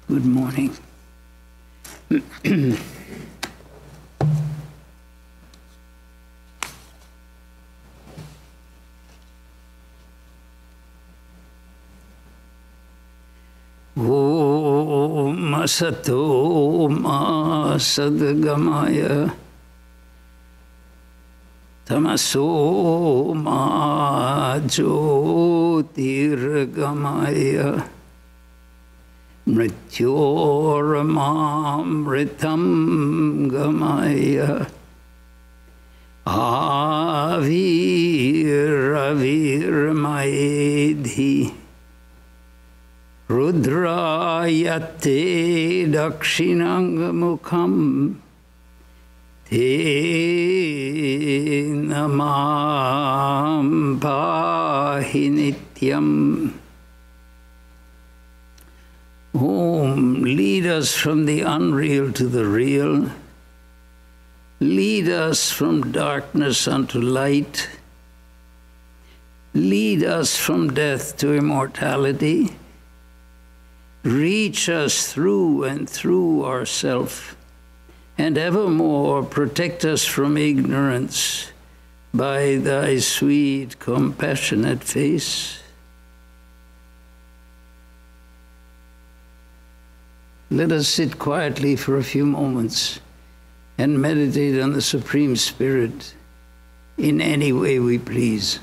Good morning. Om Asato Ma Sadgamaya Tamaso Ma Jyotirgamaya Mrityormamritam Gamaya Aviravirmayedhi Rudrayate Dakshinangamukam Te Namam Pahi Nityam. Om, lead us from the unreal to the real. Lead us from darkness unto light. Lead us from death to immortality. Reach us through and through ourself, and evermore protect us from ignorance by thy sweet, compassionate face. Let us sit quietly for a few moments and meditate on the Supreme Spirit in any way we please.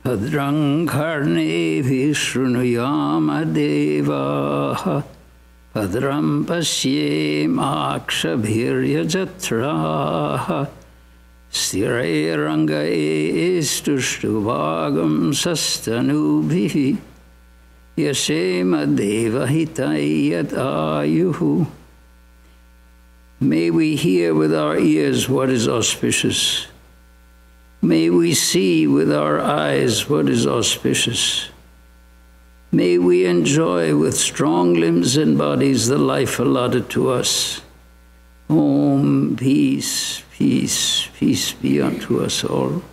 Bhadrang karnevi shrunuyama devaha Bhadram pashyem akshabhiryajatraha Sthirairangae stushtvagam sastanubhihi Yashema devahitayat ayuhu. May we hear with our ears what is auspicious. May we see with our eyes what is auspicious. May we enjoy with strong limbs and bodies the life allotted to us. Om, peace, peace, peace be unto us all.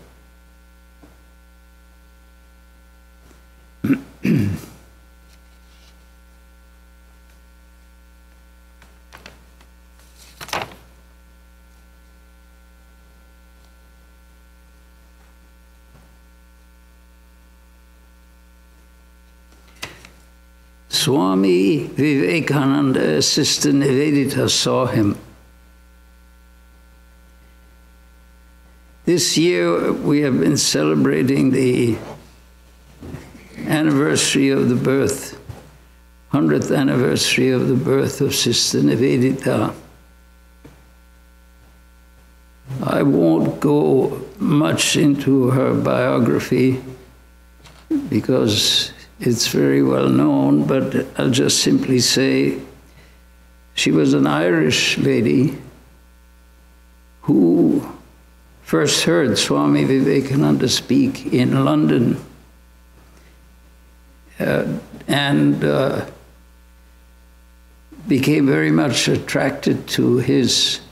Swami Vivekananda, Sister Nivedita, saw him. This year we have been celebrating the anniversary of the birth, 100th anniversary of the birth of Sister Nivedita. I won't go much into her biography because it's very well known, but I'll just simply say she was an Irish lady who first heard Swami Vivekananda speak in London and became very much attracted to his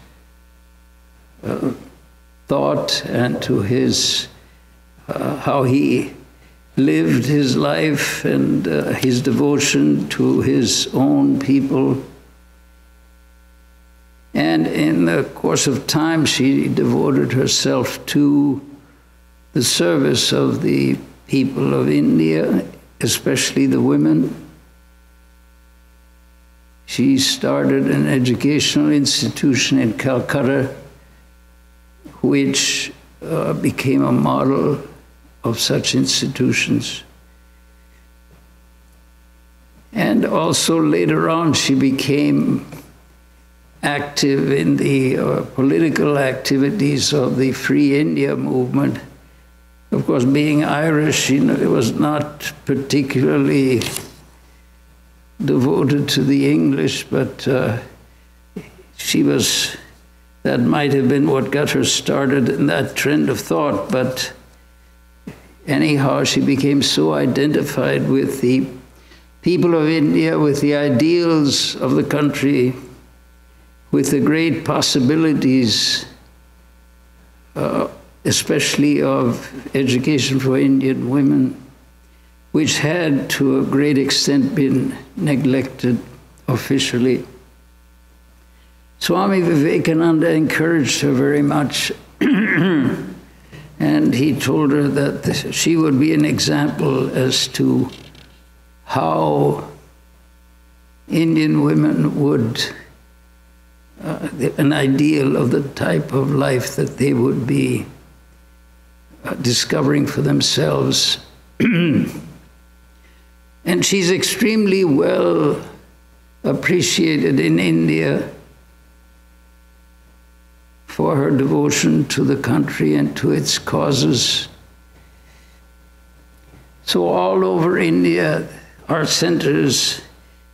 thought and to his how he lived his life and his devotion to his own people. And in the course of time, she devoted herself to the service of the people of India, especially the women. She started an educational institution in Calcutta, which became a model of such institutions. And also later on, she became active in the political activities of the Free India movement. Of course, being Irish, she was not particularly devoted to the English, but that might have been what got her started in that trend of thought. But anyhow, she became so identified with the people of India, with the ideals of the country, with the great possibilities, especially of education for Indian women, which had to a great extent been neglected officially. Swami Vivekananda encouraged her very much, and he told her that she would be an example as to how Indian women would, an ideal of the type of life that they would be discovering for themselves. And she's extremely well appreciated in India for her devotion to the country and to its causes. So all over India, our centers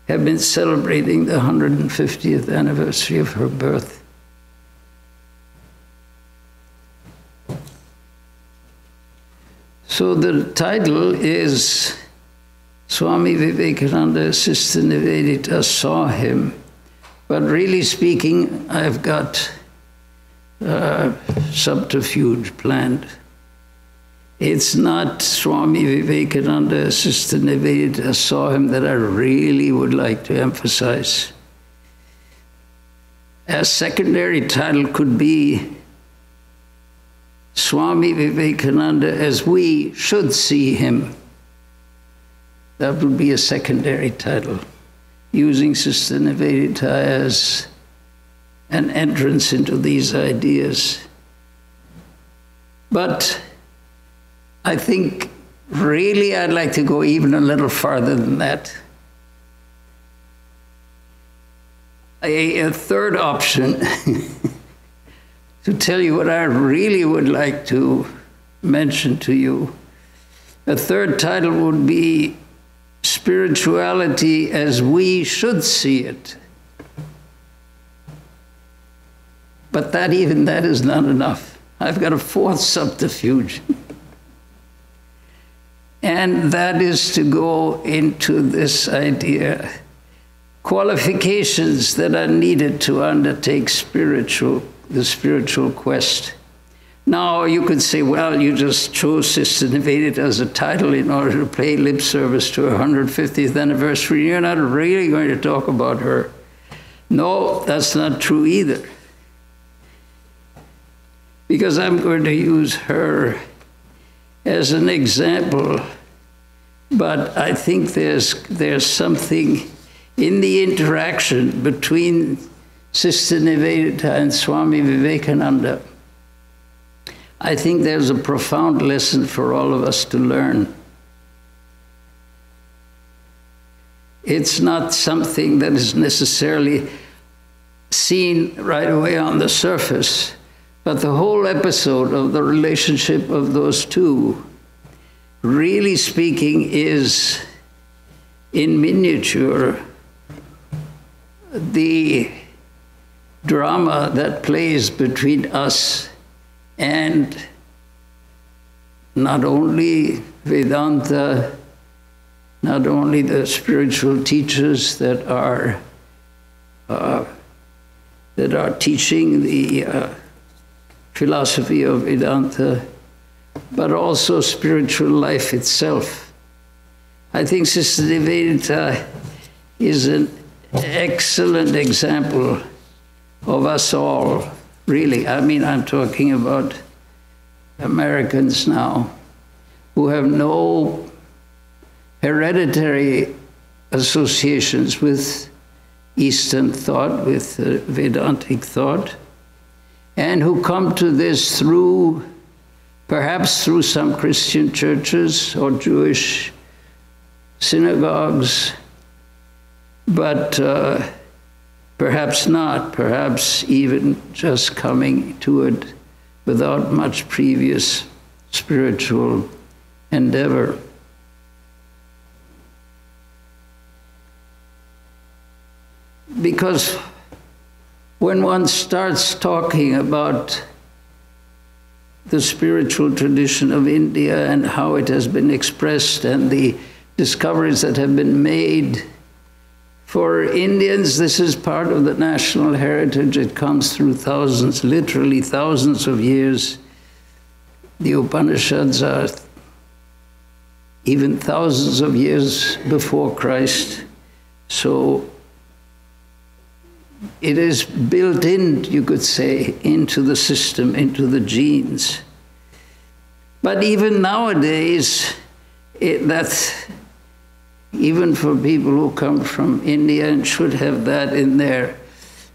have been celebrating the 150th anniversary of her birth. So the title is Swami Vivekananda, Sister Nivedita saw him. But really speaking, I've got subterfuge planned. It's not Swami Vivekananda, Sister Nivedita saw him that I really would like to emphasize. A secondary title could be Swami Vivekananda as we should see him. That would be a secondary title, using Sister Nivedita as an entrance into these ideas. But I think really I'd like to go even a little farther than that. A third option, to tell you what I really would like to mention to you, a third title would be Spirituality as We Should See It. But even that is not enough. I've got a fourth subterfuge. And that is to go into this idea, qualifications that are needed to undertake the spiritual quest. Now, you could say, well, you just chose Sister Nivedita as a title in order to pay lip service to her 150th anniversary. You're not really going to talk about her. No, that's not true either. Because I'm going to use her as an example. But I think there's something in the interaction between Sister Nivedita and Swami Vivekananda. I think there's a profound lesson for all of us to learn. It's not something that is necessarily seen right away on the surface, but the whole episode of the relationship of those two, really speaking, is in miniature the drama that plays between us and not only Vedanta, not only the spiritual teachers that are teaching the philosophy of Vedanta, but also spiritual life itself. I think Sister Nivedita is an excellent example of us all, really. I mean, I'm talking about Americans now who have no hereditary associations with Eastern thought, with Vedantic thought, and who come to this through, perhaps through some Christian churches or Jewish synagogues, but perhaps not, perhaps even just coming to it without much previous spiritual endeavor. Because when one starts talking about the spiritual tradition of India and how it has been expressed and the discoveries that have been made, for Indians, this is part of the national heritage. It comes through thousands, literally thousands of years. The Upanishads are even thousands of years before Christ. So it is built in, you could say, into the system, into the genes. But even nowadays, that's even for people who come from India and should have that in their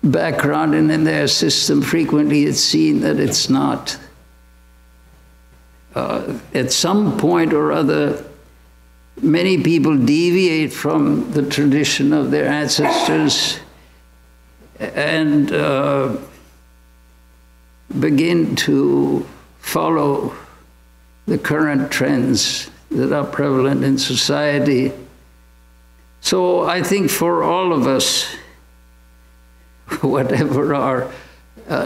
background and in their system, frequently it's seen that it's not. At some point or other, many people deviate from the tradition of their ancestors and begin to follow the current trends that are prevalent in society. So I think for all of us, whatever our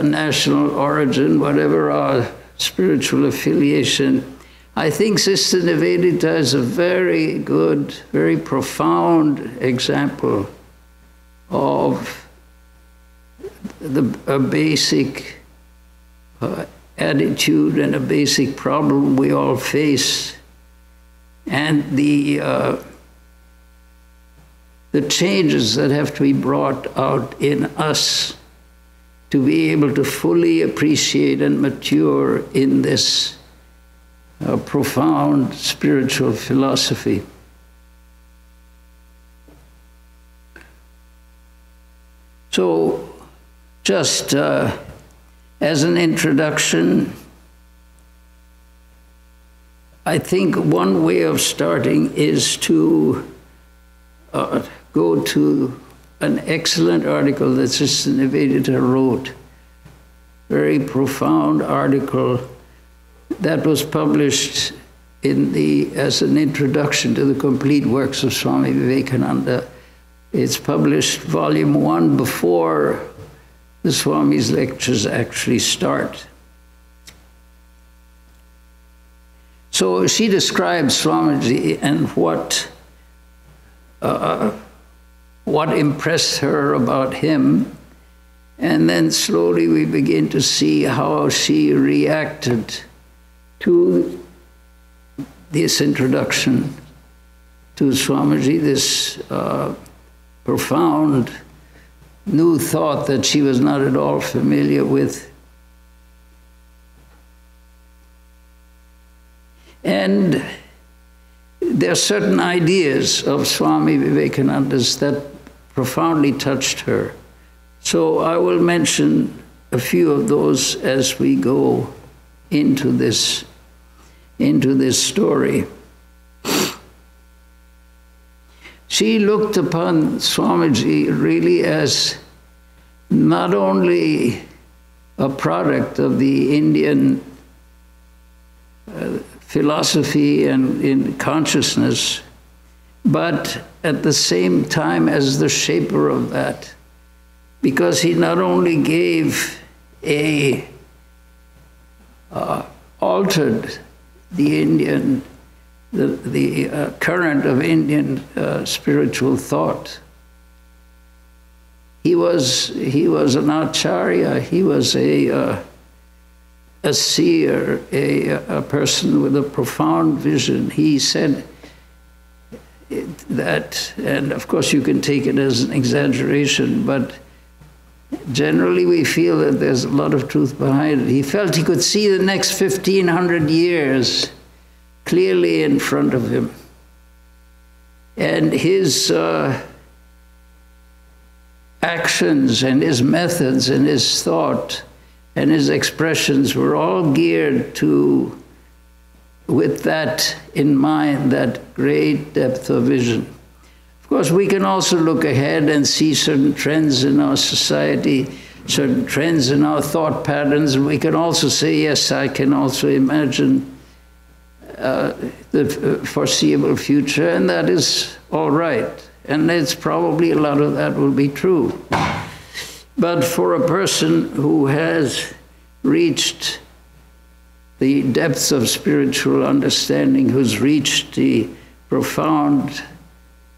national origin, whatever our spiritual affiliation, I think Sister Nivedita is a very good, very profound example of a basic attitude and a basic problem we all face, and the changes that have to be brought out in us to be able to fully appreciate and mature in this profound spiritual philosophy. So, just as an introduction, I think one way of starting is to go to an excellent article that Sister Nivedita wrote. Very profound article that was published as an introduction to the complete works of Swami Vivekananda. It's published volume 1 before the Swami's lectures actually start. So she describes Swamiji and what impressed her about him. And then slowly we begin to see how she reacted to this introduction to Swamiji, this profound new thought that she was not at all familiar with. And there are certain ideas of Swami Vivekananda's that profoundly touched her. So I will mention a few of those as we go into this story. She looked upon Swamiji really as not only a product of the Indian philosophy and in consciousness, but at the same time as the shaper of that, because he not only gave altered the Indian, the current of Indian spiritual thought. He was an acharya. He was a seer, a person with a profound vision. He said that, and of course you can take it as an exaggeration, but generally we feel that there's a lot of truth behind it. He felt he could see the next 1,500 years clearly in front of him. And his actions and his methods and his thought and his expressions were all geared to, with that in mind, that great depth of vision. Of course, we can also look ahead and see certain trends in our society, certain trends in our thought patterns, and we can also say, yes, I can also imagine the foreseeable future, and that is all right. And it's probably a lot of that will be true. But for a person who has reached the depths of spiritual understanding, who's reached the profound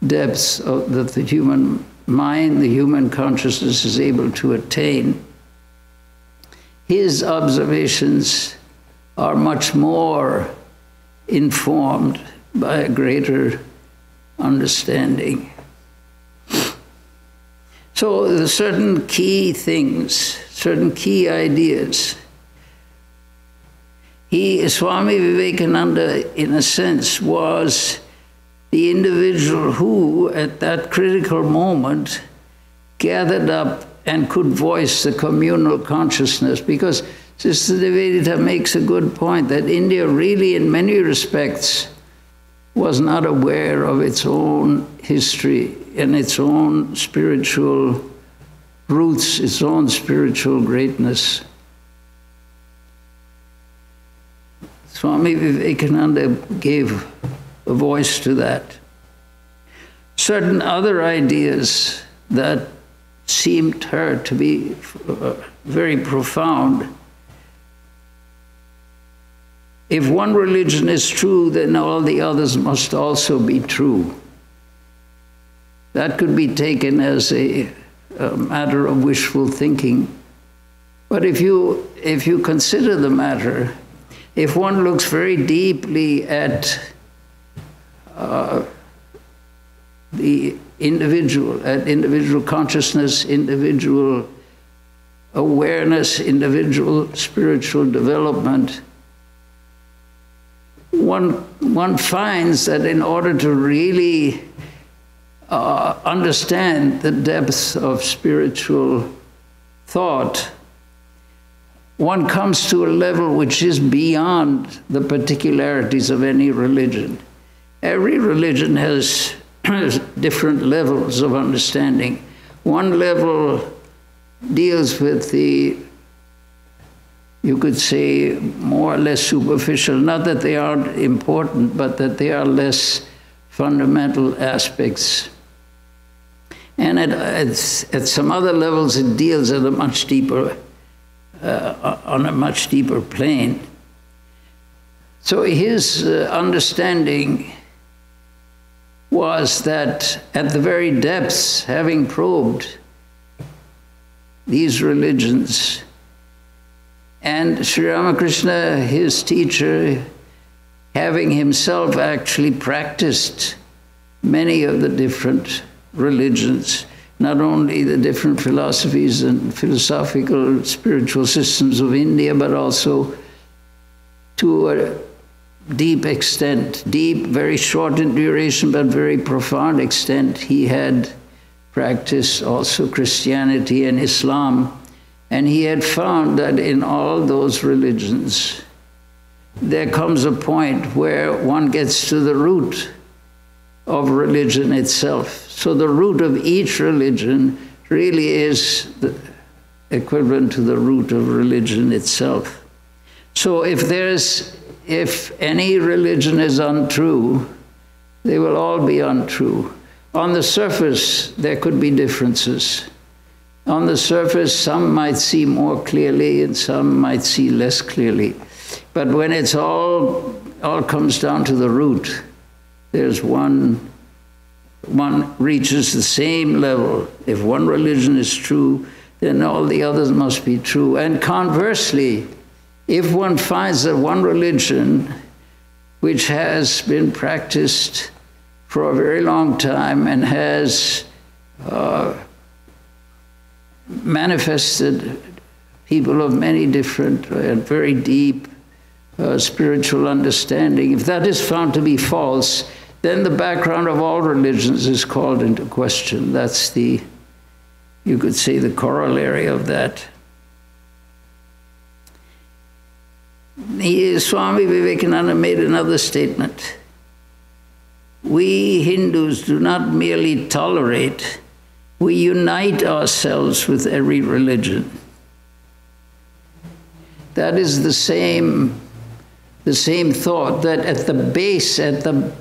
depths that the human mind, the human consciousness is able to attain, his observations are much more informed by a greater understanding. So there are certain key things, certain key ideas. Swami Vivekananda, in a sense, was the individual who, at that critical moment, gathered up and could voice the communal consciousness. Because Sister Nivedita makes a good point that India really, in many respects, was not aware of its own history and its own spiritual roots, its own spiritual greatness. Swami Vivekananda gave a voice to that. Certain other ideas that seemed her to be very profound. If one religion is true, then all the others must also be true. That could be taken as a matter of wishful thinking. But if you consider the matter, if one looks very deeply at the individual, at individual consciousness, individual awareness, individual spiritual development, one finds that in order to really understand the depths of spiritual thought, one comes to a level which is beyond the particularities of any religion. Every religion has different levels of understanding. One level deals with the, you could say, more or less superficial, not that they aren't important, but that they are less fundamental aspects. And at some other levels, it deals at a much deeper, on a much deeper plane. So his understanding was that at the very depths, having probed these religions, and Sri Ramakrishna, his teacher, having himself actually practiced many of the different religions, not only the different philosophies and philosophical spiritual systems of India, but also to a deep extent, deep, very short in duration, but very profound extent, he had practiced also Christianity and Islam. And he had found that in all those religions, there comes a point where one gets to the root of religion itself. So the root of each religion really is the equivalent to the root of religion itself. So if any religion is untrue, they will all be untrue. On the surface, there could be differences. On the surface, some might see more clearly and some might see less clearly. But when it's all comes down to the root, there's one reaches the same level. If one religion is true, then all the others must be true. And conversely, if one finds that one religion which has been practiced for a very long time and has manifested people of many different and very deep spiritual understanding, if that is found to be false, then the background of all religions is called into question. That's the, you could say, the corollary of that. Swami Vivekananda made another statement. We Hindus do not merely tolerate, we unite ourselves with every religion. That is the same thought, that at the base, at the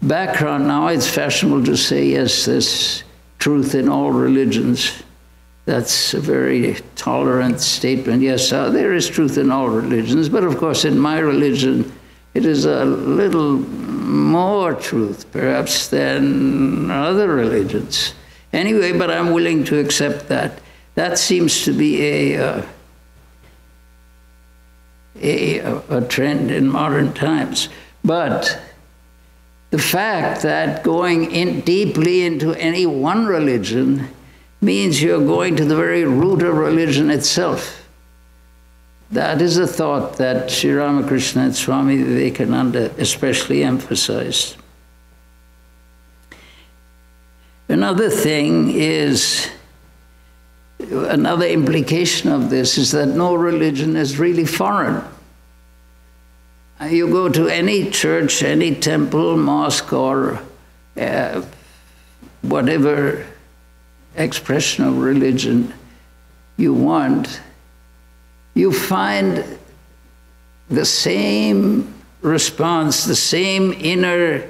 background, now it's fashionable to say, yes, there's truth in all religions. That's a very tolerant statement. Yes, there is truth in all religions, but of course in my religion, it is a little more truth, perhaps, than other religions. Anyway, but I'm willing to accept that. That seems to be a trend in modern times. But the fact that going in deeply into any one religion means you're going to the very root of religion itself. That is a thought that Sri Ramakrishna and Swami Vivekananda especially emphasized. Another thing is, another implication of this is that no religion is really foreign. You go to any church, any temple, mosque, or whatever expression of religion you want, you find the same response, the same inner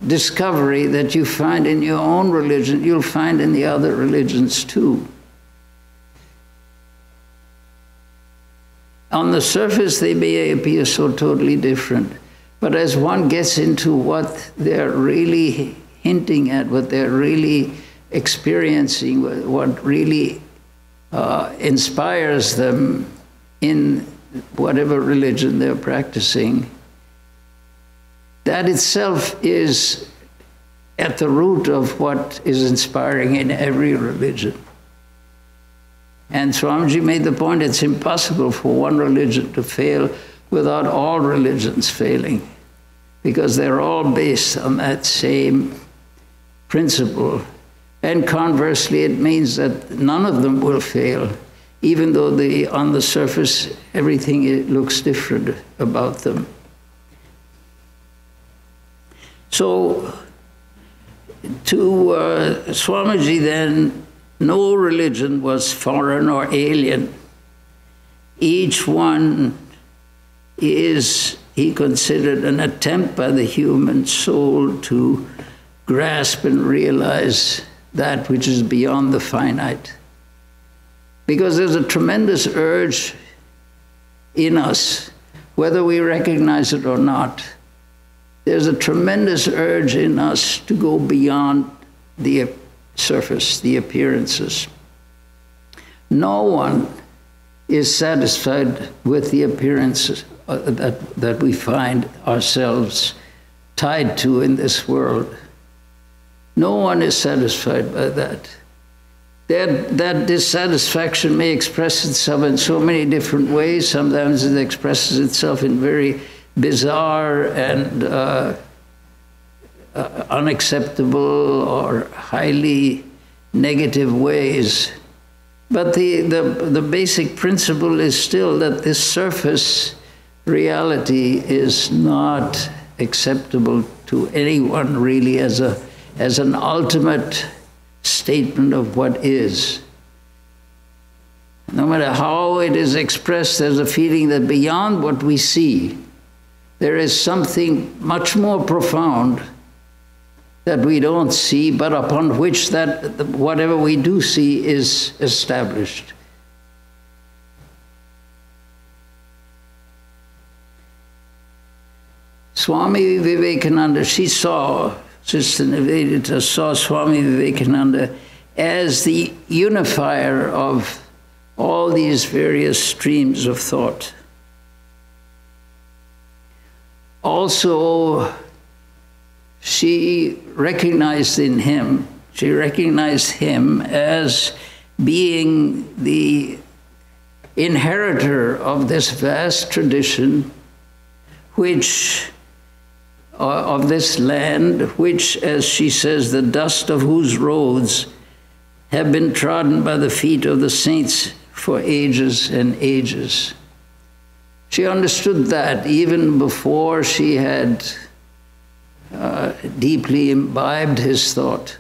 discovery that you find in your own religion, you'll find in the other religions too. On the surface, they may appear so totally different, but as one gets into what they're really hinting at, what they're really experiencing, what really inspires them in whatever religion they're practicing, that itself is at the root of what is inspiring in every religion. And Swamiji made the point, it's impossible for one religion to fail without all religions failing, because they're all based on that same principle. And conversely, it means that none of them will fail even though on the surface everything looks different about them. So to Swamiji then, no religion was foreign or alien. Each one is, he considered, an attempt by the human soul to grasp and realize that which is beyond the finite. Because there's a tremendous urge in us, whether we recognize it or not. There's a tremendous urge in us to go beyond the surface, the appearances. No one is satisfied with the appearances that we find ourselves tied to in this world. No one is satisfied by that. That dissatisfaction may express itself in so many different ways. Sometimes it expresses itself in very bizarre and unacceptable or highly negative ways. But the basic principle is still that this surface reality is not acceptable to anyone really as an ultimate statement of what is. No matter how it is expressed, there's a feeling that beyond what we see, there is something much more profound that we don't see, but upon which that whatever we do see is established. Swami Vivekananda, Sister Nivedita saw Swami Vivekananda as the unifier of all these various streams of thought. Also, she recognized him as being the inheritor of this vast tradition, of this land, which, as she says, the dust of whose roads have been trodden by the feet of the saints for ages and ages. She understood that even before she had deeply imbibed his thought.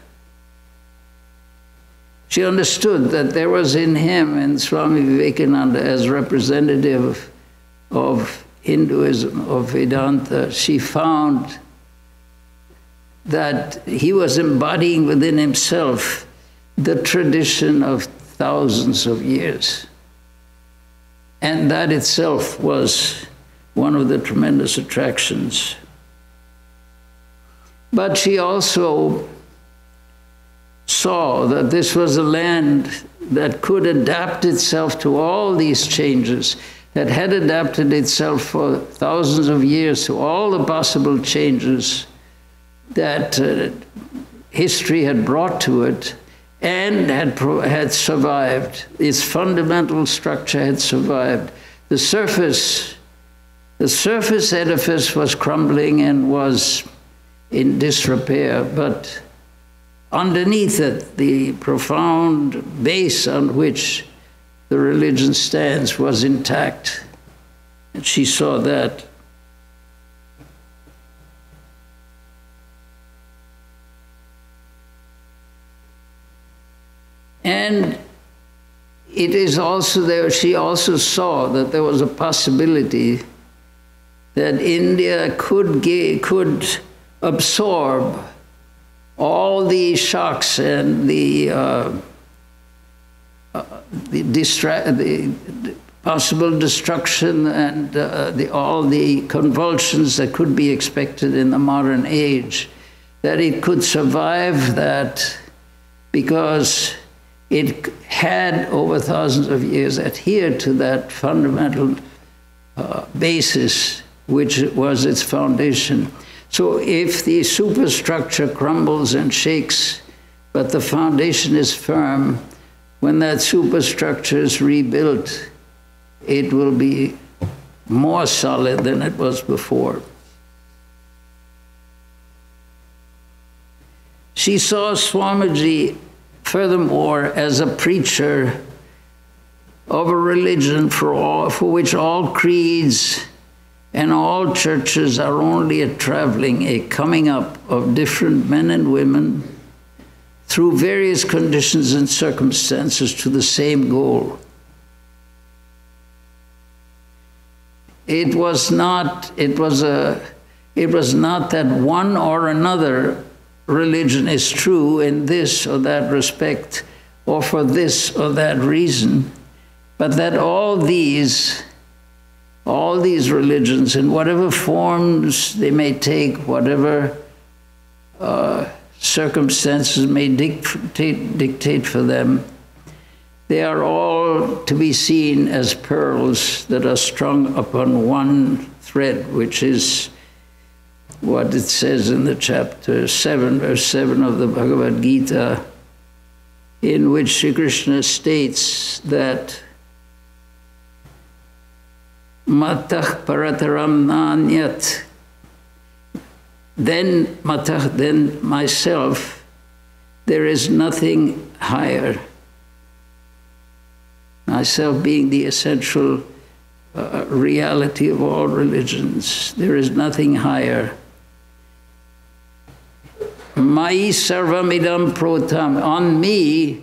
She understood that there was in him, in Swami Vivekananda, as representative of Hinduism, of Vedanta, she found that he was embodying within himself the tradition of thousands of years. And that itself was one of the tremendous attractions. But she also saw that this was a land that could adapt itself to all these changes, that had adapted itself for thousands of years to all the possible changes that history had brought to it, and had survived. Its fundamental structure had survived. The surface edifice was crumbling and was in disrepair, but underneath it, the profound base on which the religion stands was intact. And she saw that. And it is also there, she also saw that there was a possibility that India could absorb all the shocks and the possible destruction and all the convulsions that could be expected in the modern age, that it could survive that because it had, over thousands of years, adhered to that fundamental basis, which was its foundation. So if the superstructure crumbles and shakes, but the foundation is firm, when that superstructure is rebuilt, it will be more solid than it was before. She saw Swamiji, furthermore, as a preacher of a religion for which all creeds and all churches are only a traveling, a coming up of different men and women through various conditions and circumstances to the same goal. It was not that one or another religion is true in this or that respect or for this or that reason, but that all these religions, in whatever forms they may take, whatever circumstances may dictate for them, they are all to be seen as pearls that are strung upon one thread, which is what it says in the chapter 7, verse 7 of the Bhagavad Gita, in which Sri Krishna states that matah parataram nanyat, then myself, there is nothing higher. Myself being the essential reality of all religions. There is nothing higher. Mai sarvamidam protam. On me,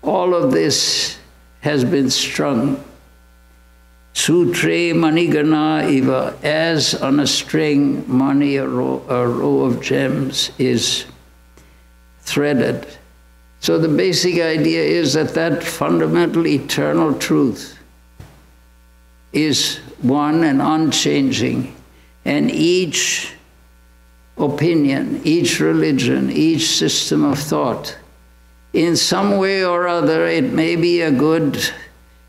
all of this has been strung. Sutre manigana iva. As on a string, mani, a row of gems, is threaded. So the basic idea is that fundamental eternal truth is one and unchanging, and each opinion, each religion, each system of thought, in some way or other, it may be a good,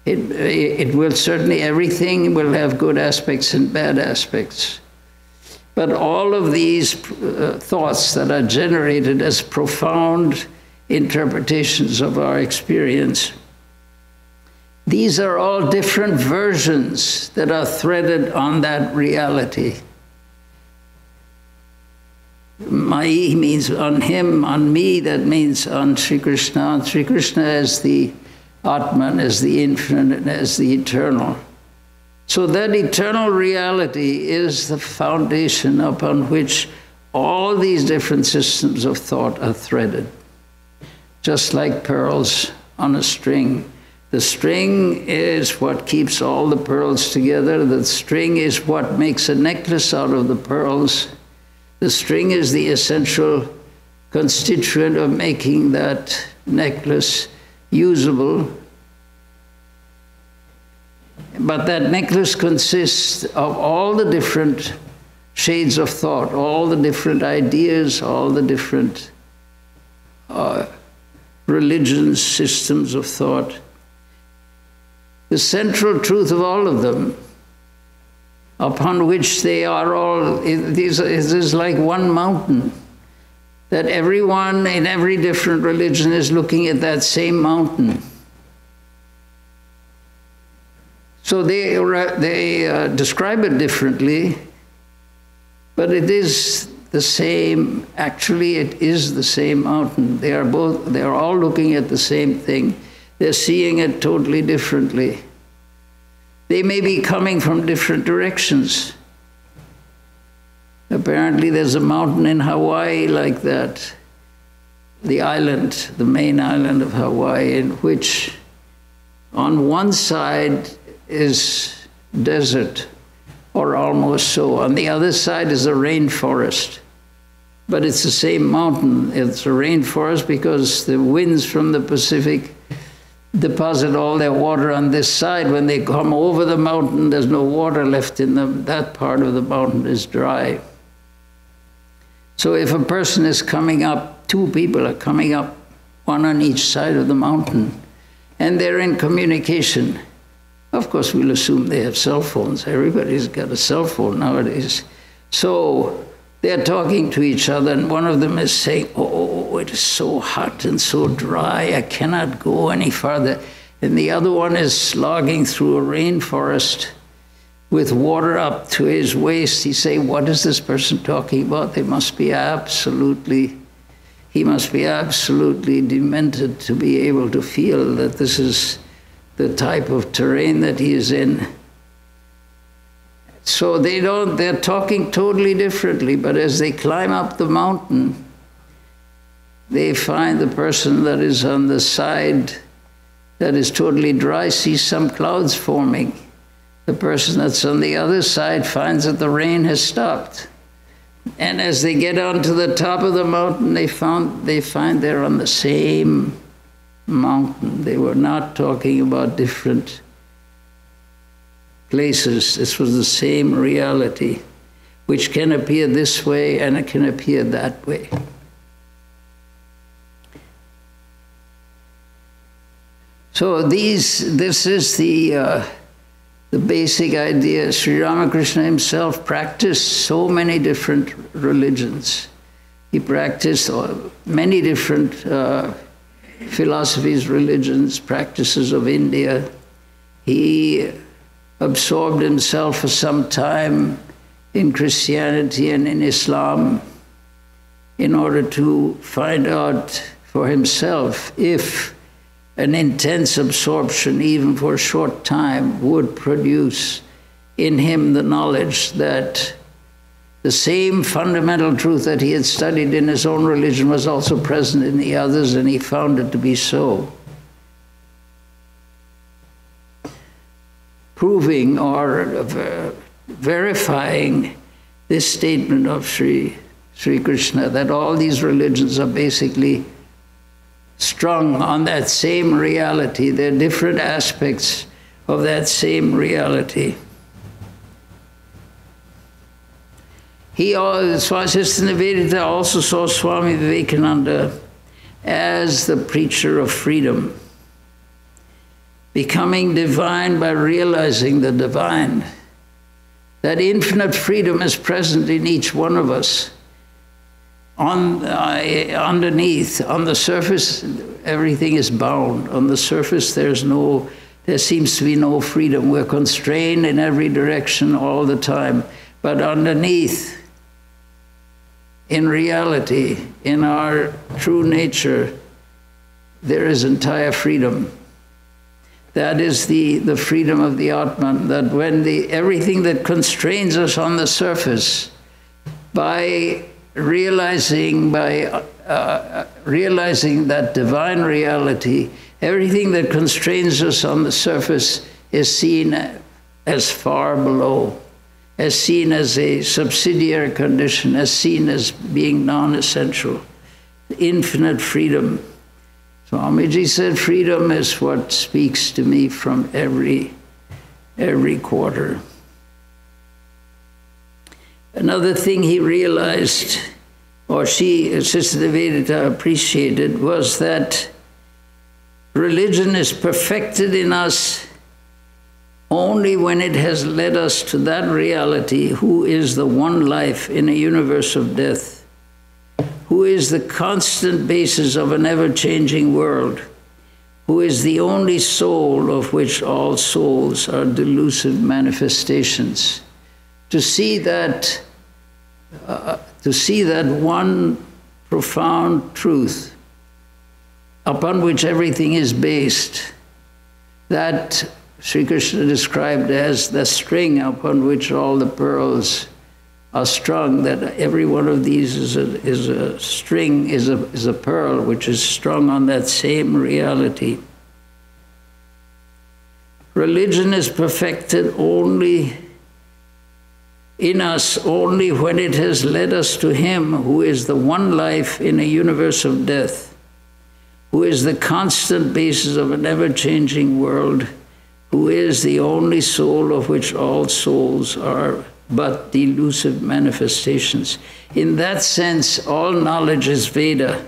it will certainly, everything will have good aspects and bad aspects. But all of these thoughts that are generated as profound interpretations of our experience, these are all different versions that are threaded on that reality. Mai means on him, on me, that means on Sri Krishna. On Sri Krishna as the Atman, as the infinite, and as the eternal. So that eternal reality is the foundation upon which all these different systems of thought are threaded. Just like pearls on a string. The string is what keeps all the pearls together. The string is what makes a necklace out of the pearls. The string is the essential constituent of making that necklace usable. But that necklace consists of all the different shades of thought, all the different ideas, all the different religions, systems of thought. The central truth of all of them, upon which they are all, it is like one mountain, that everyone in every different religion is looking at that same mountain. So they describe it differently, but it is the same. Actually, it is the same mountain. They are all looking at the same thing. They're seeing it totally differently. They may be coming from different directions. Apparently, there's a mountain in Hawaii like that, the island, the main island of Hawaii, in which on one side is desert, or almost so. On the other side is a rainforest. But it's the same mountain. It's a rainforest because the winds from the Pacific deposit all their water on this side. When they come over the mountain, there's no water left in them. That part of the mountain is dry. So if a person is coming up, two people are coming up, one on each side of the mountain, and they're in communication. Of course, we'll assume they have cell phones. Everybody's got a cell phone nowadays. So they're talking to each other, and one of them is saying, oh, it is so hot and so dry, I cannot go any farther. And the other one is slogging through a rainforest with water up to his waist. He's saying, what is this person talking about? He must be absolutely demented to be able to feel that this is the type of terrain that he is in. So they're talking totally differently, but as they climb up the mountain, they find the person that is on the side that is totally dry sees some clouds forming. The person that's on the other side finds that the rain has stopped. And as they get onto the top of the mountain, they find they're on the same mountain. They were not talking about different places. This was the same reality, which can appear this way and it can appear that way. So this is the basic idea. Sri Ramakrishna himself practiced so many different religions. He practiced many different philosophies, religions, practices of India. He absorbed himself for some time in Christianity and in Islam in order to find out for himself if an intense absorption, even for a short time, would produce in him the knowledge that the same fundamental truth that he had studied in his own religion was also present in the others, and he found it to be so. Proving or verifying this statement of Sri Krishna, that all these religions are basically strung on that same reality. They're different aspects of that same reality. Sister Nivedita also saw Swami Vivekananda as the preacher of freedom, becoming divine by realizing the divine. That infinite freedom is present in each one of us. Underneath, on the surface, everything is bound. On the surface, there seems to be no freedom. We're constrained in every direction all the time. But underneath, in reality, in our true nature, there is entire freedom. That is the freedom of the Atman, that when everything that constrains us on the surface, by realizing that divine reality, everything that constrains us on the surface is seen as far below, as seen as a subsidiary condition, as seen as being non-essential. Infinite freedom. Swamiji said, freedom is what speaks to me from every quarter. Another thing he realized, or Sister Nivedita appreciated, was that religion is perfected in us only when it has led us to that reality who is the one life in a universe of death, who is the constant basis of an ever-changing world, who is the only soul of which all souls are delusive manifestations. To see that one profound truth upon which everything is based, that Sri Krishna described as the string upon which all the pearls are strung, that every one of these is a string, is a pearl which is strung on that same reality. Religion is perfected only in us, only when it has led us to Him who is the one life in a universe of death, who is the constant basis of an ever-changing world, who is the only soul of which all souls are but delusive manifestations. In that sense, all knowledge is Veda.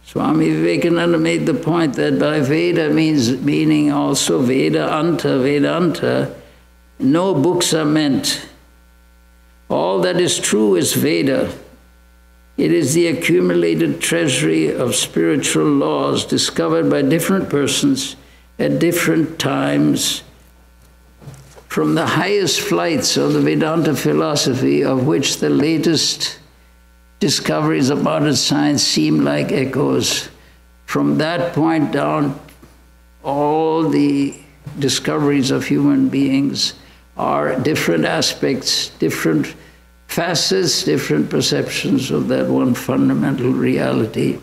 Swami Vivekananda made the point that by Veda meaning also Vedanta, no books are meant. All that is true is Veda. It is the accumulated treasury of spiritual laws discovered by different persons at different times, from the highest flights of the Vedanta philosophy, of which the latest discoveries of modern science seem like echoes. From that point down, all the discoveries of human beings are different aspects, different facets, different perceptions of that one fundamental reality.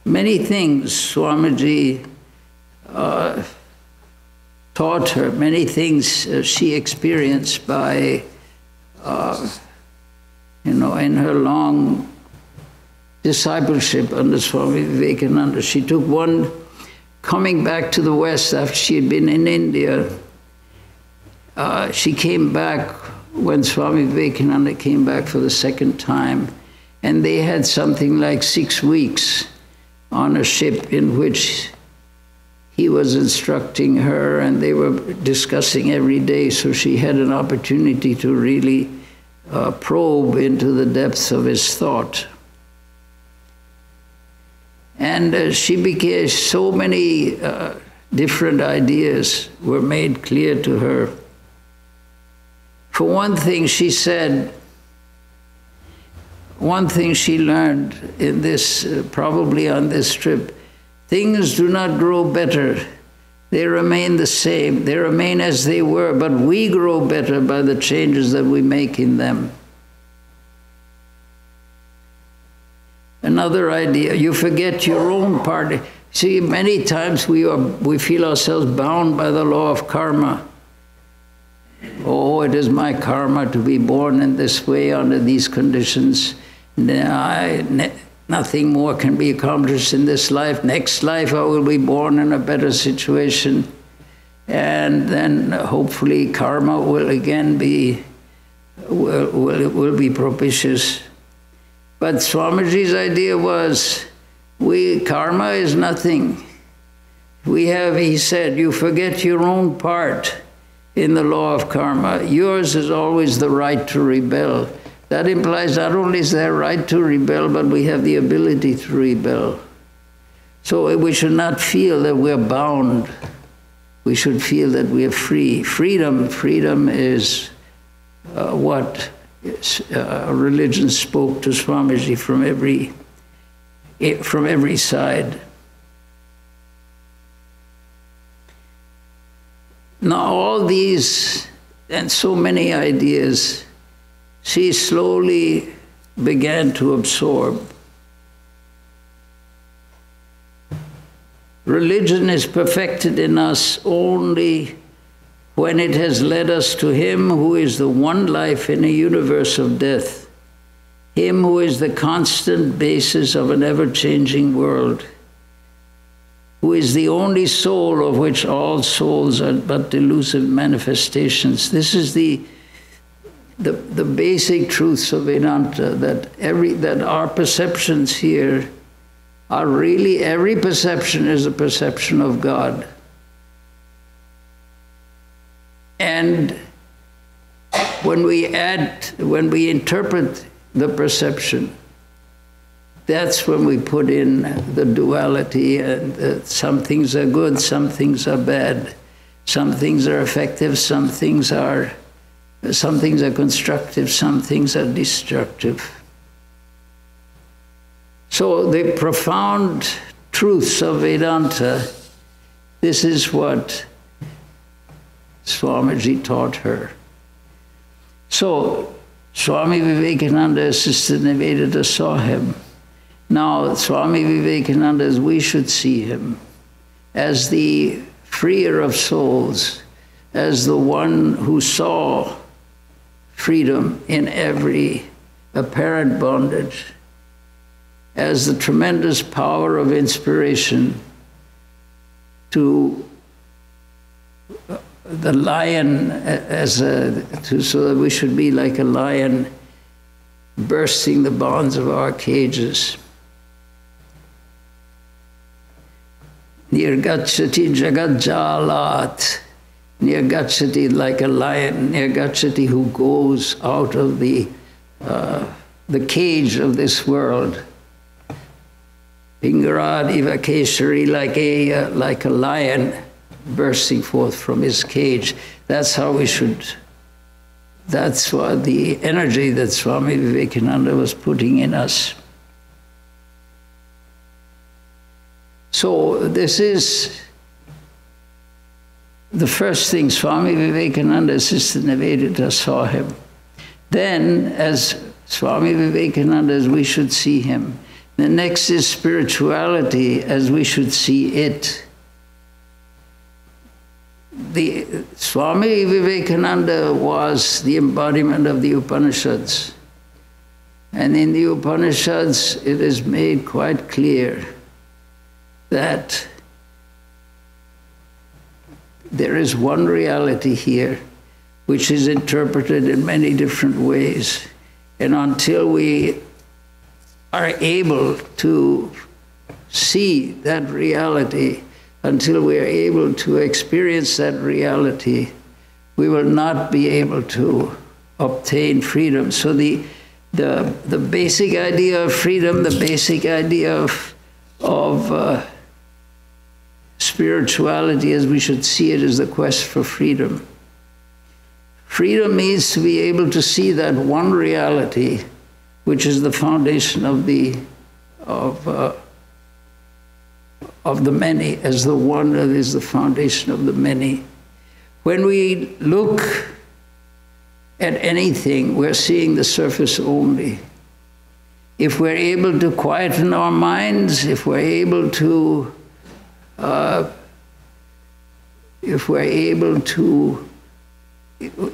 Many things Swamiji taught her, many things she experienced by, in her long discipleship under Swami Vivekananda. She took one, coming back to the West after she had been in India. She came back when Swami Vivekananda came back for the second time, and they had something like 6 weeks on a ship in which he was instructing her, and they were discussing every day, so she had an opportunity to really probe into the depths of his thought. And she became, so many different ideas were made clear to her. For one thing, she said, one thing she learned in this, probably on this trip, things do not grow better. They remain the same. They remain as they were, but we grow better by the changes that we make in them. Another idea, you forget your own part. See, many times we feel ourselves bound by the law of karma. Oh, it is my karma to be born in this way under these conditions. Nothing more can be accomplished in this life. Next life I will be born in a better situation. And then hopefully karma will again be, will be propitious. But Swamiji's idea was, karma is nothing. He said, you forget your own part in the law of karma. Yours is always the right to rebel. That implies not only is there a right to rebel, but we have the ability to rebel. So we should not feel that we're bound. We should feel that we are free. Freedom is what religion spoke to Swamiji from every side. Now all these and so many ideas, she slowly began to absorb. Religion is perfected in us only when it has led us to Him who is the one life in a universe of death, Him who is the constant basis of an ever-changing world, who is the only soul of which all souls are but delusive manifestations. This is the basic truths of Vedanta, that our perceptions here are really, every perception is a perception of God. And when we interpret the perception, that's when we put in the duality, and some things are good, some things are bad, some things are effective, some things are constructive, some things are destructive. So the profound truths of Vedanta, this is what Swamiji taught her. So Swami Vivekananda, Sister Nivedita, saw him. Now Swami Vivekananda, as we should see him, as the freer of souls, as the one who saw freedom in every apparent bondage, as the tremendous power of inspiration to the lion, so that we should be like a lion bursting the bonds of our cages. Nirgacchati jagat-jalat. Nirgacchati, like a lion. Nirgacchati, who goes out of the cage of this world. Pingarad ivakeshari, like a lion bursting forth from his cage. That's how we should That's what the energy that Swami Vivekananda was putting in us. So this is the first thing. Swami Vivekananda, Sister Nivedita, saw him. Then, as Swami Vivekananda, as we should see him. The next is spirituality, as we should see it. The Swami Vivekananda was the embodiment of the Upanishads. And in the Upanishads, it is made quite clear that there is one reality here, which is interpreted in many different ways. And until we are able to see that reality, until we are able to experience that reality, we will not be able to obtain freedom. So the basic idea of freedom, the basic idea of spirituality, as we should see it, is the quest for freedom. Freedom means to be able to see that one reality, which is the foundation of the many, as the one that is the foundation of the many. When we look at anything, we're seeing the surface only. If we're able to quieten our minds, if we're able to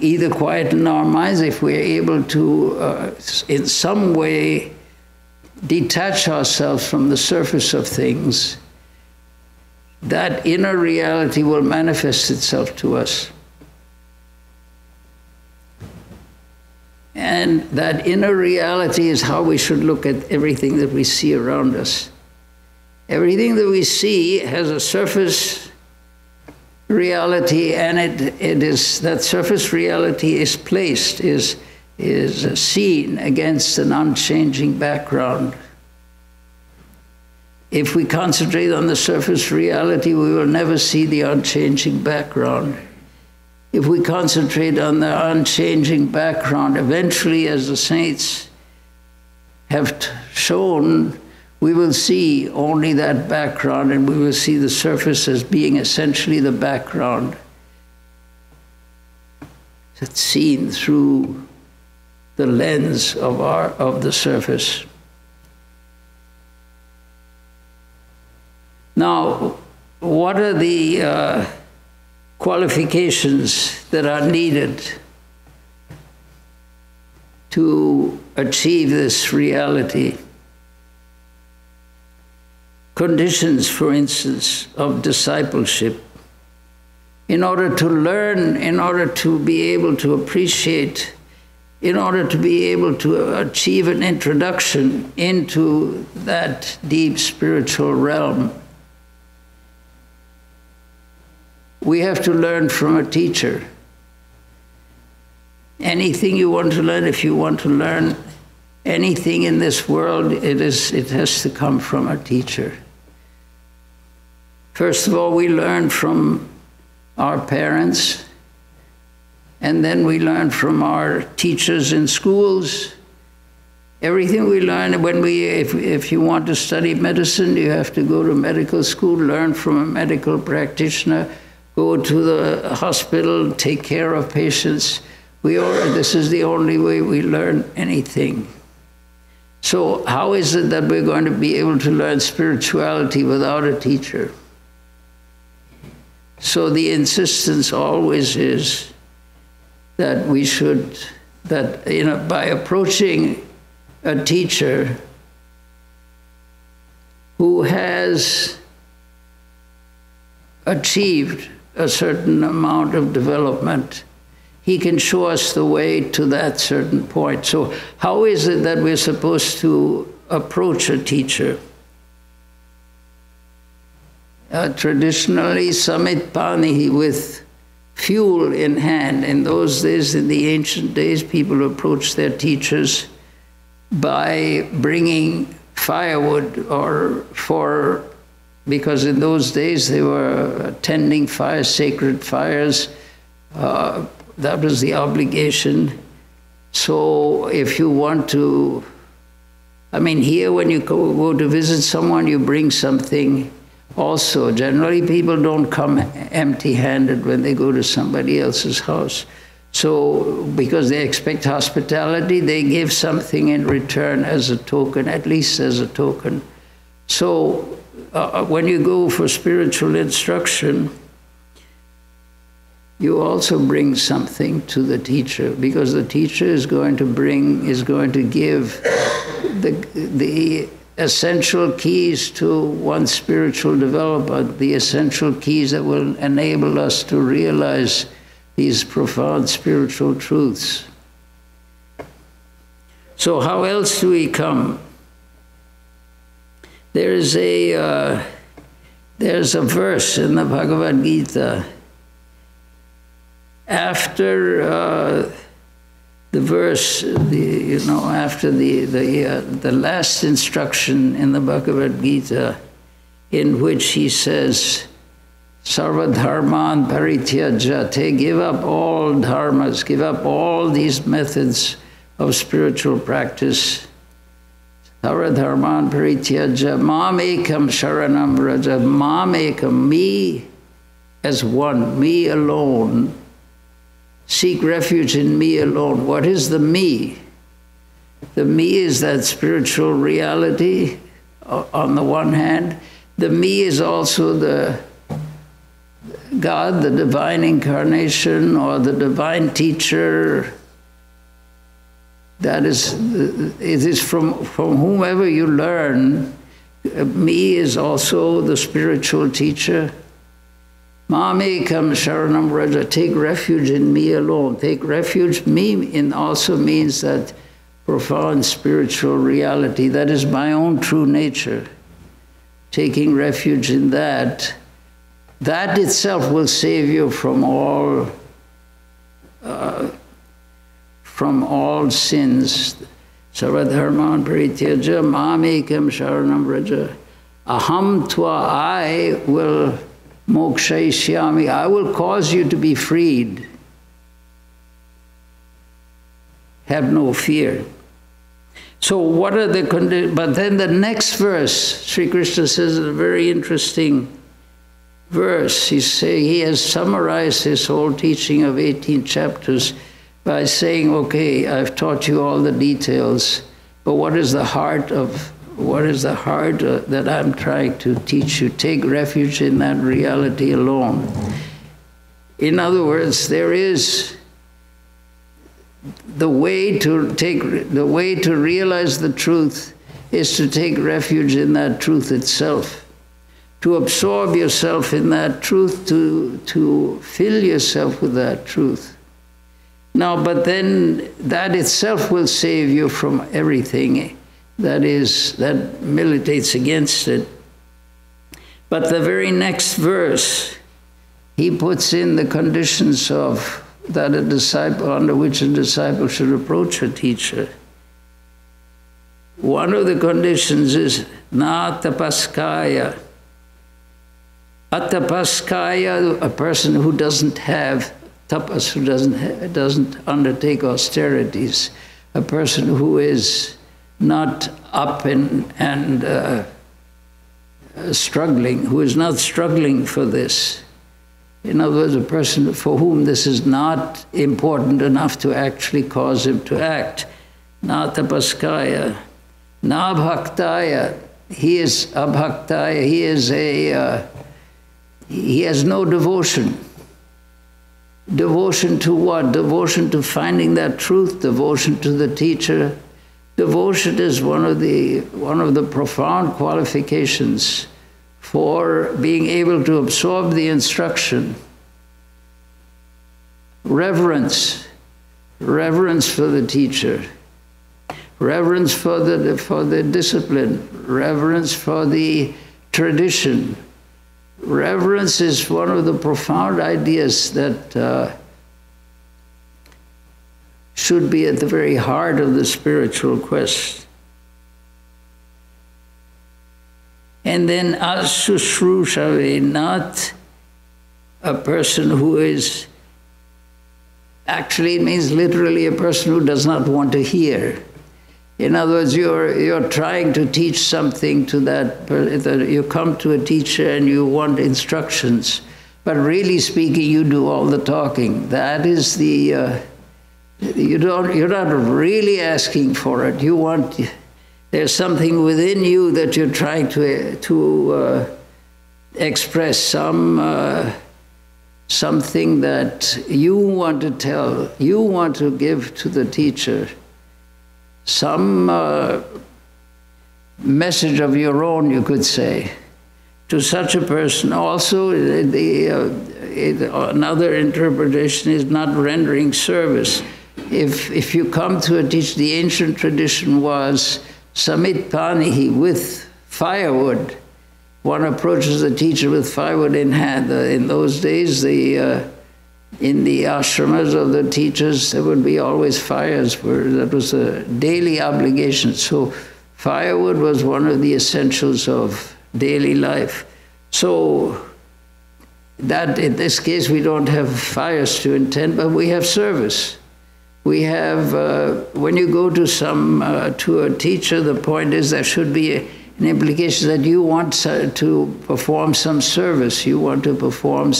either quieten our minds, if we're able to in some way detach ourselves from the surface of things, that inner reality will manifest itself to us. And that inner reality is how we should look at everything that we see around us. Everything that we see has a surface reality, and it is that surface reality is placed, is seen against an unchanging background. If we concentrate on the surface reality, we will never see the unchanging background. If we concentrate on the unchanging background, eventually, as the saints have shown, we will see only that background, and we will see the surface as being essentially the background that's seen through the lens of the surface. Now, what are the qualifications that are needed to achieve this reality? Conditions, for instance, of discipleship. In order to learn, in order to be able to appreciate, in order to be able to achieve an introduction into that deep spiritual realm, we have to learn from a teacher. Anything you want to learn, if you want to learn anything in this world, it has to come from a teacher. First of all, we learn from our parents, and then we learn from our teachers in schools. Everything we learn, if you want to study medicine, you have to go to medical school, learn from a medical practitioner, go to the hospital, take care of patients. This is the only way we learn anything. So how is it that we're going to be able to learn spirituality without a teacher? So the insistence always is that we should, by approaching a teacher who has achieved a certain amount of development, he can show us the way to that certain point. So how is it that we're supposed to approach a teacher? Traditionally, samit pani, with fuel in hand. In those days, in the ancient days, people approached their teachers by bringing firewood, because in those days they were tending fires, sacred fires, that was the obligation. So if you want to, I mean, here when you go to visit someone, you bring something also. Generally, people don't come empty-handed when they go to somebody else's house. So because they expect hospitality, they give something in return as a token, at least as a token. So when you go for spiritual instruction, you also bring something to the teacher, because the teacher is going to give the essential keys to one's spiritual development, the essential keys that will enable us to realize these profound spiritual truths. So how else do we come? There's a verse in the Bhagavad Gita. After the verse, after the last instruction in the Bhagavad Gita, in which he says, Sarva dharman parityajate, give up all dharmas, give up all these methods of spiritual practice. Sarva dharman parityaja, mam ekam sharanam vraja, mam ekam, me as one, me alone. Seek refuge in me alone. What is the me? The me is that spiritual reality on the one hand. The me is also the God, the divine incarnation, or the divine teacher. That is, it is from whomever you learn. Me is also the spiritual teacher. Mamekam sharanam raja, take refuge in me alone. Take refuge, me also means that profound spiritual reality. That is my own true nature. Taking refuge in that, that itself will save you from all sins. Sarvadharman parityaja, mamekam sharanam raja. Aham tva, I will mokshayishyami, I will cause you to be freed. Have no fear. So what are the conditions? But then the next verse, Sri Krishna says a very interesting verse. He has summarized his whole teaching of 18 chapters by saying, okay, I've taught you all the details, but what is the heart that I'm trying to teach you? Take refuge in that reality alone. In other words, there is the way to realize the truth is to take refuge in that truth itself, to absorb yourself in that truth, to fill yourself with that truth. Now, but then that itself will save you from everything that militates against it. But the very next verse, he puts in the conditions of that a disciple, under which a disciple should approach a teacher. One of the conditions is na tapaskaya. Atapaskaya, a person who doesn't have tapas, who doesn't undertake austerities, a person who is not up and struggling, who is not struggling for this. In other words, a person for whom this is not important enough to actually cause him to act. Na tapaskaya. Na bhaktaya. He is abhaktaya. He has no devotion. Devotion to what? Devotion to finding that truth, devotion to the teacher. Devotion is one of the profound qualifications for being able to absorb the instruction. Reverence for the teacher, reverence for the discipline, reverence for the tradition. Reverence is one of the profound ideas that should be at the very heart of the spiritual quest. And then asushrushavi, not a person who is Actually, it means literally a person who does not want to hear. In other words, you're trying to teach something to you come to a teacher and you want instructions, but really speaking, you do all the talking. That is you're not really asking for it. There's something within you that you're trying to express, something that you want to tell, you want to give to the teacher, some message of your own, you could say, to such a person. Also, another interpretation is not rendering service. If you come to a teacher, the ancient tradition was samit panihi, with firewood. One approaches the teacher with firewood in hand. In those days, in the ashramas of the teachers, there would be always fires. That was a daily obligation. So firewood was one of the essentials of daily life. So that in this case, we don't have fires to intend, but we have service. We have, when you go to to a teacher, the point is there should be an implication that you want to perform some service. You want to perform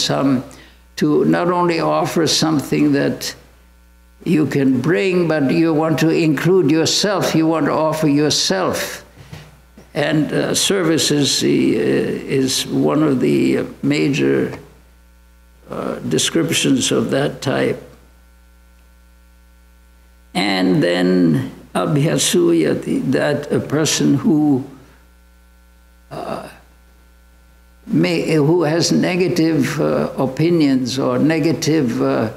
to not only offer something that you can bring, but you want to include yourself. You want to offer yourself. And service is one of the major descriptions of that type. And then abhyasuyati, that a person who has negative opinions or negativity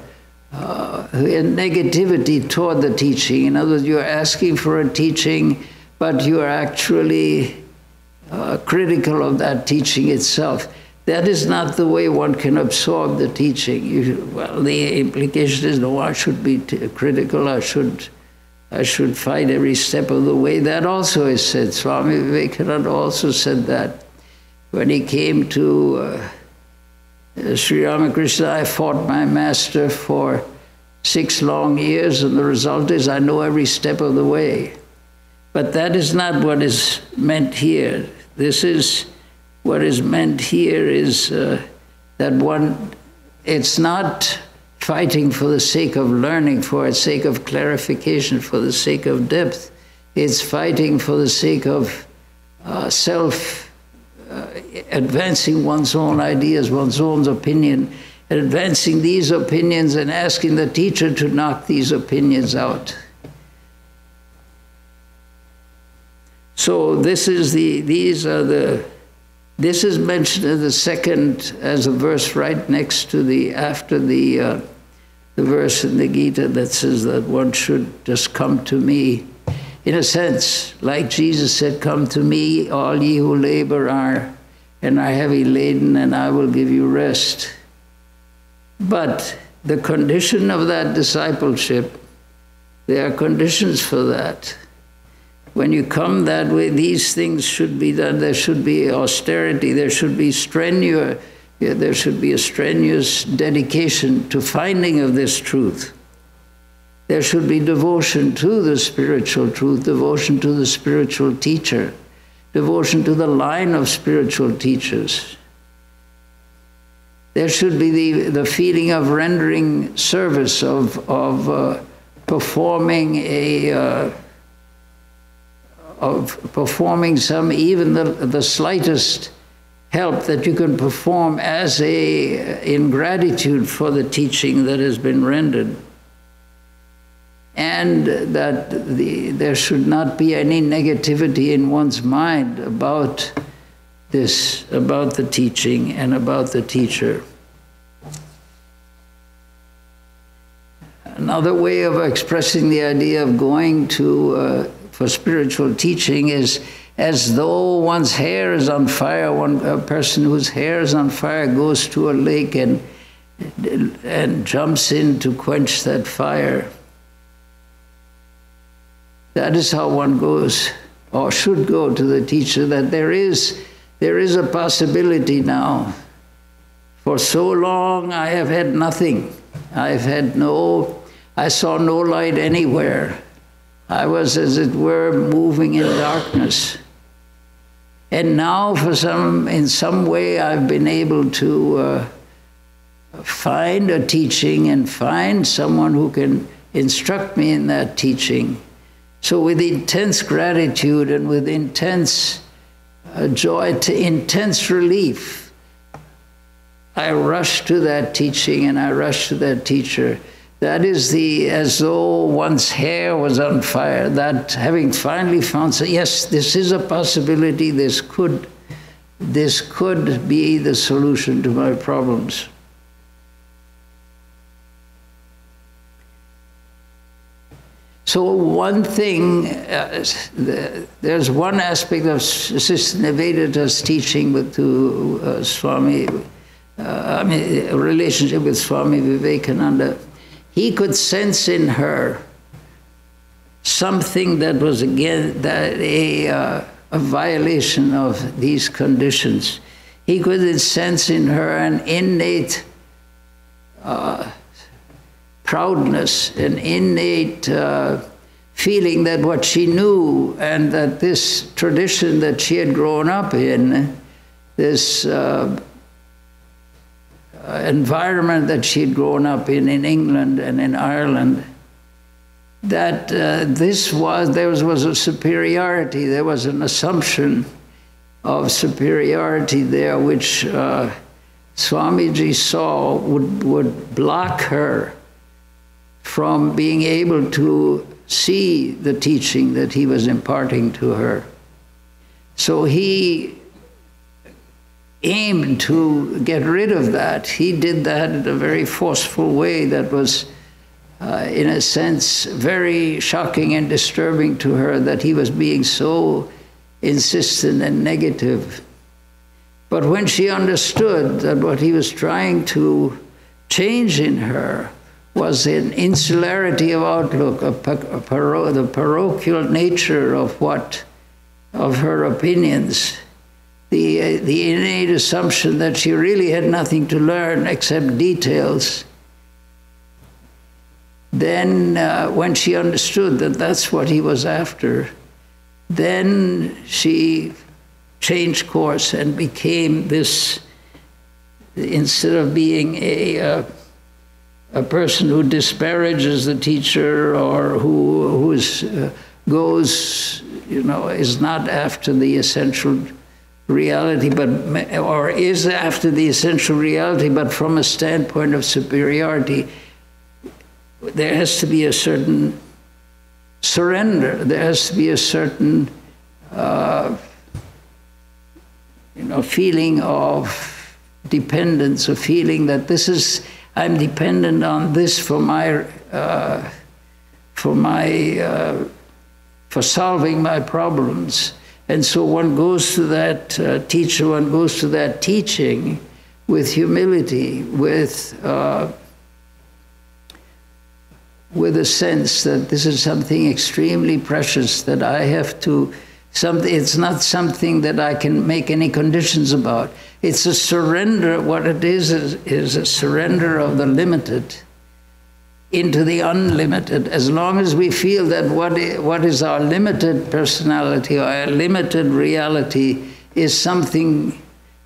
toward the teaching. In other words, you're asking for a teaching, but you're actually critical of that teaching itself. That is not the way one can absorb the teaching. The implication is, no, I should be critical, I should fight every step of the way. That also is said. Swami Vivekananda also said that. When he came to Sri Ramakrishna, I fought my master for 6 long years, and the result is I know every step of the way. But that is not what is meant here. What is meant here is that it's not fighting for the sake of learning, for the sake of clarification, for the sake of depth. It's fighting for the sake of advancing one's own ideas, one's own opinion, and advancing these opinions and asking the teacher to knock these opinions out. So this is mentioned in the second as a verse right next to after the verse in the Gita that says that one should just come to me. In a sense, like Jesus said, come to me, all ye who labor and are heavy laden, and I will give you rest. But the condition of that discipleship, there are conditions for that. When you come that way, these things should be done. There should be austerity. There should be there should be a strenuous dedication to finding of this truth. There should be devotion to the spiritual truth, devotion to the spiritual teacher, devotion to the line of spiritual teachers. There should be the feeling of rendering service, of performing even the slightest help that you can perform in gratitude for the teaching that has been rendered. And that there should not be any negativity in one's mind about this, about the teaching and about the teacher. Another way of expressing the idea of going for spiritual teaching is as though one's hair is on fire. A person whose hair is on fire goes to a lake and jumps in to quench that fire. That is how one goes, or should go, to the teacher, that there is a possibility now. For so long I have had nothing. I've had no I saw no light anywhere. I was, as it were, moving in darkness. And now, in some way, I've been able to find a teaching and find someone who can instruct me in that teaching. So with intense gratitude and with intense joy, to intense relief, I rushed to that teaching and I rushed to that teacher. That is as though one's hair was on fire, that having finally found, so yes, this is a possibility, this could be the solution to my problems. So one thing, there's one aspect of Sister Nivedita's teaching to Swami, a relationship with Swami Vivekananda. He could sense in her something that was, again, a violation of these conditions. He could sense in her an innate proudness, an innate feeling that what she knew and that this tradition that she had grown up in, this environment that she had grown up in England and in Ireland, that there was a superiority, there was an assumption of superiority there which Swamiji saw would block her from being able to see the teaching that he was imparting to her. So he aimed to get rid of that. He did that in a very forceful way that was, in a sense, very shocking and disturbing to her, that he was being so insistent and negative. But when she understood that what he was trying to change in her was an insularity of outlook, the parochial nature of her opinions, the innate assumption that she really had nothing to learn except details, then when she understood that that's what he was after, then she changed course and became this, instead of being a person who disparages the teacher or who goes, is not after the essential reality, or is after the essential reality, but from a standpoint of superiority, there has to be a certain surrender. There has to be a certain, feeling of dependence, a feeling that I'm dependent on this for solving my problems. And so one goes to that teacher, one goes to that teaching with humility, with a sense that this is something extremely precious that I have to, it's not something that I can make any conditions about. It's a surrender. What it is a surrender of the limited into the unlimited. As long as we feel that what is our limited personality or our limited reality is something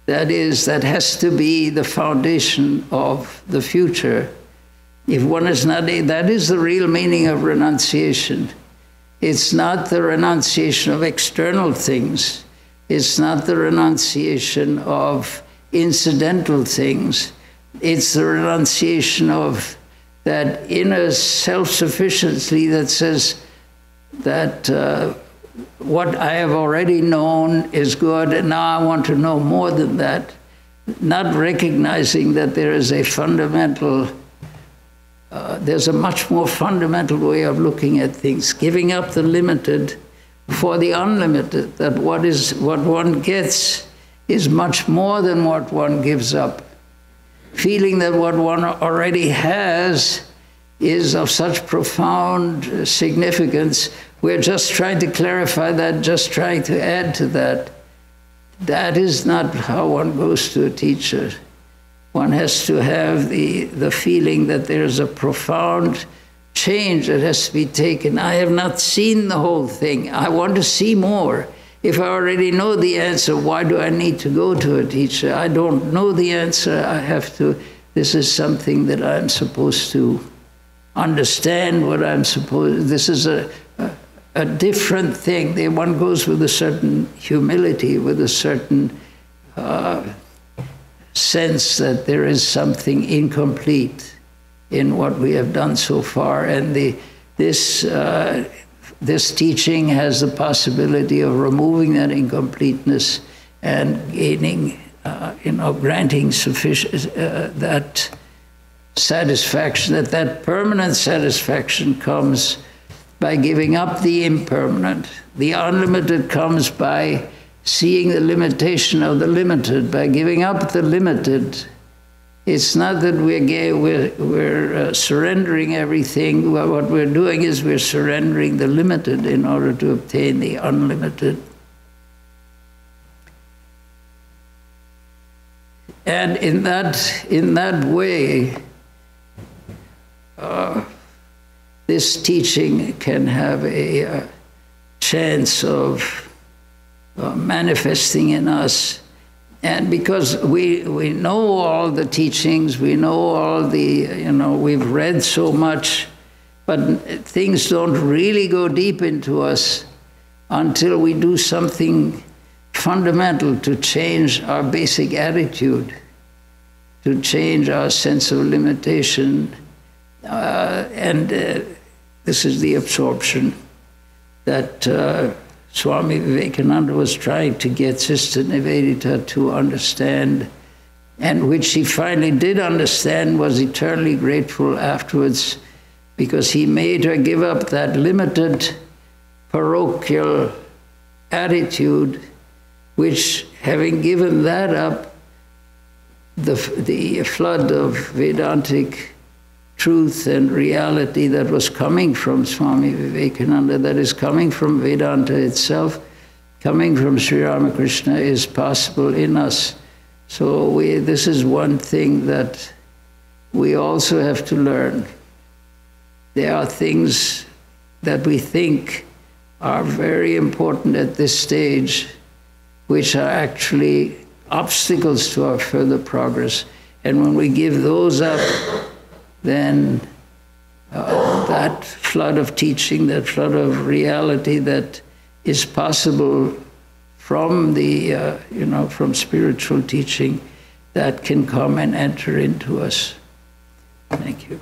that has to be the foundation of the future. If one is not, that is the real meaning of renunciation. It's not the renunciation of external things. It's not the renunciation of incidental things. It's the renunciation of that inner self-sufficiency that says that what I have already known is good, and now I want to know more than that. Not recognizing that there is a fundamental, there's a much more fundamental way of looking at things, giving up the limited for the unlimited, that what one gets is much more than what one gives up. Feeling that what one already has is of such profound significance, we're just trying to clarify that, just trying to add to that. That is not how one goes to a teacher. One has to have the feeling that there's a profound change that has to be taken. I have not seen the whole thing. I want to see more. If I already know the answer, why do I need to go to a teacher? I don't know the answer. I have to, this is something that I'm supposed to understand what I'm supposed, this is a different thing. One goes with a certain humility, with a certain sense that there is something incomplete in what we have done so far. And this teaching has the possibility of removing that incompleteness and gaining, granting sufficient, that satisfaction, that permanent satisfaction comes by giving up the impermanent. The unlimited comes by seeing the limitation of the limited, by giving up the limited. It's not that we're surrendering everything. What we're doing is we're surrendering the limited in order to obtain the unlimited. And in that way, this teaching can have a chance of manifesting in us. And because we know all the teachings, we know all the, we've read so much, but things don't really go deep into us until we do something fundamental to change our basic attitude, to change our sense of limitation. This is the absorption that Swami Vivekananda was trying to get Sister Nivedita to understand, and which she finally did understand, was eternally grateful afterwards, because he made her give up that limited parochial attitude, which, having given that up, the flood of Vedantic truth and reality that was coming from Swami Vivekananda, that is coming from Vedanta itself, coming from Sri Ramakrishna, is possible in us. So this is one thing that we also have to learn. There are things that we think are very important at this stage, which are actually obstacles to our further progress. And when we give those up, then that flood of teaching, that flood of reality that is possible from the, from spiritual teaching, that can come and enter into us. Thank you.